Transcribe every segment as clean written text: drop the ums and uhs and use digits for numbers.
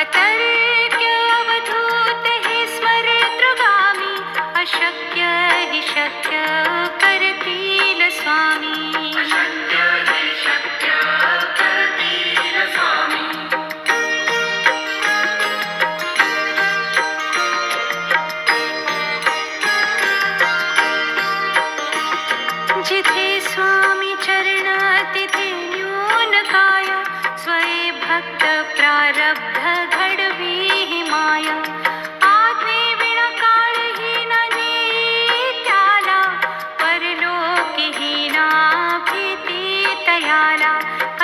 अतर्क्य अवधूत हे स्मरेतृगामी अशक्य हि शक्य करतील स्वामी जिथे स्वामी चरण तिथे न्यून काय स्वये भक्त प्रारब्ध घडवी हि माया आज्ञे विना काळहीन नेई त्याला परलोकीहीना भीती तयाला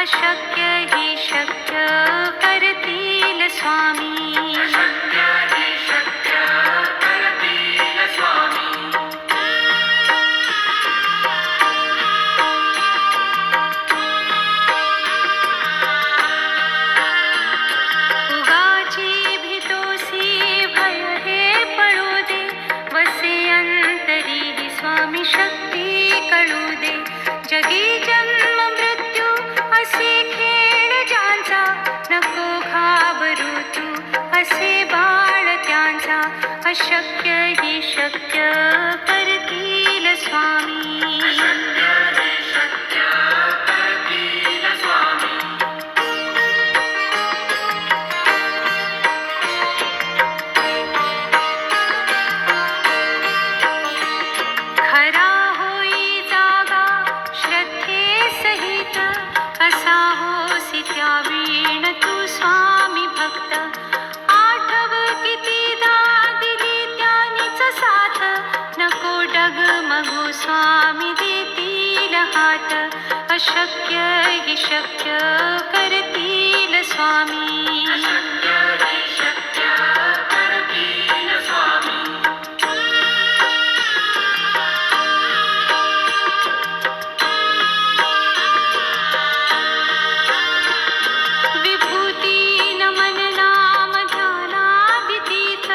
अशक्य हि शक्य करतील स्वामी शक्ती कळू दे जगी जन्म मृत्यू असे खेळ ज्यांचा नको घाबरू तू असे बाळ त्यांचा अशक्य हि शक्य करतील स्वामी स्वामी देतील हात अशक्य हि शक्य करतील स्वामी विभूती नमन नाम ध्यानादितीत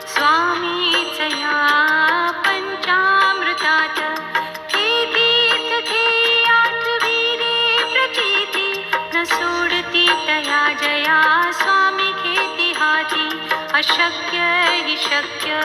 स्वामीच या पंचामृतात जया स्वामी खेती हाती अशक्य हि शक्य